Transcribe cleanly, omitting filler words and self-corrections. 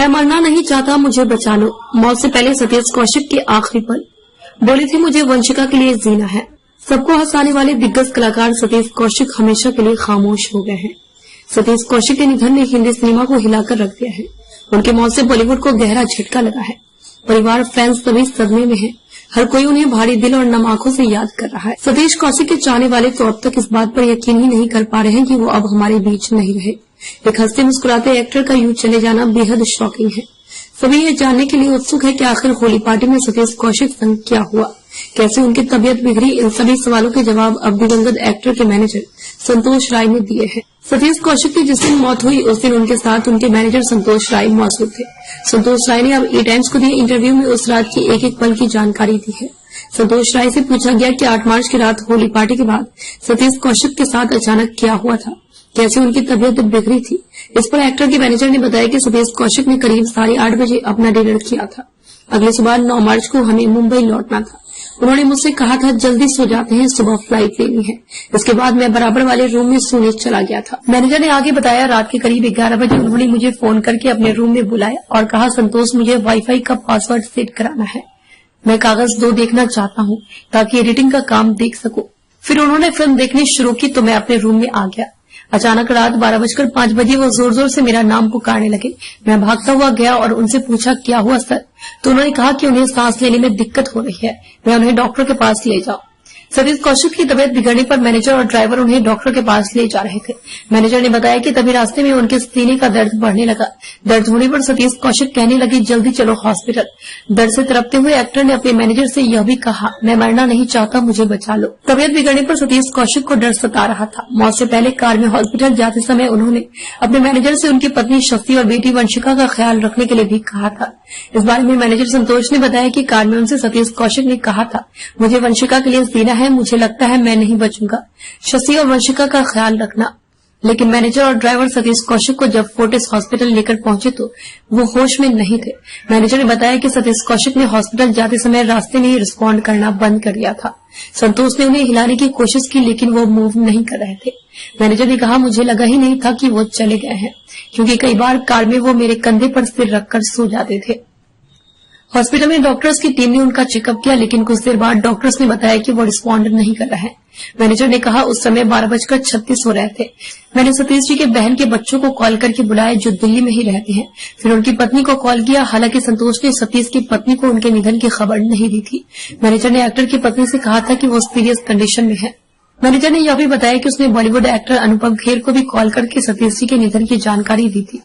मैं मरना नहीं चाहता, मुझे बचा लो। मौत से पहले सतीश कौशिक के आखिरी पल। बोली थी मुझे वंशिका के लिए जीना है। सबको हंसाने वाले दिग्गज कलाकार सतीश कौशिक हमेशा के लिए खामोश हो गए हैं। सतीश कौशिक के निधन ने हिंदी सिनेमा को हिलाकर रख दिया है। उनके मौत से बॉलीवुड को गहरा झटका लगा है। परिवार, फैंस सभी सदमे में हैं। हर कोई उन्हें भारी दिल और नम आंखों से याद कर रहा है। सतीश कौशिक के चाहने वाले तो अब तक इस बात पर यकीन ही नहीं कर पा रहे हैं कि वो अब हमारे बीच नहीं रहे। एक हंसते मुस्कुराते एक्टर का यूं चले जाना बेहद शॉकिंग है। सभी ये जानने के लिए उत्सुक है कि आखिर होली पार्टी में सतीश कौशिक संग क्या हुआ, कैसे उनकी तबीयत बिगड़ी। इन सभी सवालों के जवाब अब दिवंगत एक्टर के मैनेजर संतोष राय ने दिए हैं। सतीश कौशिक की जिस दिन मौत हुई उस दिन उनके साथ उनके मैनेजर संतोष राय मौजूद थे। संतोष राय ने अब ई टाइम्स को दिए इंटरव्यू में उस रात की एक एक पल की जानकारी दी है। संतोष राय से पूछा गया कि 8 मार्च की रात होली पार्टी के बाद सतीश कौशिक के साथ अचानक क्या हुआ था, कैसे उनकी तबीयत बिगड़ी थी। इस पर एक्टर के मैनेजर ने बताया कि सतीश कौशिक ने करीब 8:30 बजे अपना डिनर किया था। अगले सुबह 9 मार्च को हमें मुंबई लौटना था। उन्होंने मुझसे कहा था जल्दी सो जाते हैं, सुबह फ्लाइट लेनी है। इसके बाद मैं बराबर वाले रूम में सोने चला गया था। मैनेजर ने आगे बताया रात के करीब 11 बजे उन्होंने मुझे फोन करके अपने रूम में बुलाया और कहा संतोष मुझे वाईफाई का पासवर्ड सेट कराना है। मैं कागज 2 देखना चाहता हूँ ताकि एडिटिंग का काम देख सकूं। फिर उन्होंने फिल्म देखनी शुरू की तो मैं अपने रूम में आ गया। अचानक रात 12:05 बजे वो जोर जोर से मेरा नाम पुकारने लगे। मैं भागता हुआ गया और उनसे पूछा क्या हुआ सर, तो उन्होंने कहा कि उन्हें सांस लेने में दिक्कत हो रही है, मैं उन्हें डॉक्टर के पास ले जाऊं। सतीश कौशिक की तबीयत बिगड़ने पर मैनेजर और ड्राइवर उन्हें डॉक्टर के पास ले जा रहे थे। मैनेजर ने बताया कि तभी रास्ते में उनके सीने का दर्द बढ़ने लगा। दर्द होने पर सतीश कौशिक कहने लगे जल्दी चलो हॉस्पिटल। दर्द से तड़पते हुए एक्टर ने अपने मैनेजर से यह भी कहा मैं मरना नहीं चाहता, मुझे बचा लो। तबीयत बिगड़ने पर सतीश कौशिक को डर सता रहा था। मौत से पहले कार में हॉस्पिटल जाते समय उन्होंने अपने मैनेजर से उनकी पत्नी शक्ति और बेटी वंशिका का ख्याल रखने के लिए भी कहा था। इस बारे में मैनेजर संतोष ने बताया कि कार में उनसे सतीश कौशिक ने कहा था मुझे वंशिका के लिए जीना है, मुझे लगता है मैं नहीं बचूंगा, शशि और वंशिका का ख्याल रखना। लेकिन मैनेजर और ड्राइवर सतीश कौशिक को जब फोर्टिस हॉस्पिटल लेकर पहुंचे तो वो होश में नहीं थे। मैनेजर ने बताया कि सतीश कौशिक ने हॉस्पिटल जाते समय रास्ते में ही रिस्पॉन्ड करना बंद कर दिया था। संतोष ने उन्हें हिलाने की कोशिश की लेकिन वो मूव नहीं कर रहे थे। मैनेजर ने कहा मुझे लगा ही नहीं था कि वो चले गए हैं, क्योंकि कई बार कार में वो मेरे कंधे पर सिर रखकर सो जाते थे। हॉस्पिटल में डॉक्टर्स की टीम ने उनका चेकअप किया लेकिन कुछ देर बाद डॉक्टर्स ने बताया कि वो रिस्पॉन्ड नहीं कर रहे हैं। मैनेजर ने कहा उस समय 12:36 हो रहे थे। मैंने सतीश जी के बहन के बच्चों को कॉल करके बुलाया जो दिल्ली में ही रहते हैं। फिर उनकी पत्नी को कॉल किया। हालांकि संतोष ने सतीश की पत्नी को उनके निधन की खबर नहीं दी थी। मैनेजर ने एक्टर की पत्नी से कहा था कि वो सीरियस कंडीशन में है। मैनेजर ने यह भी बताया कि उसने बॉलीवुड एक्टर अनुपम खेर को भी कॉल करके सतीश जी के निधन की जानकारी दी थी।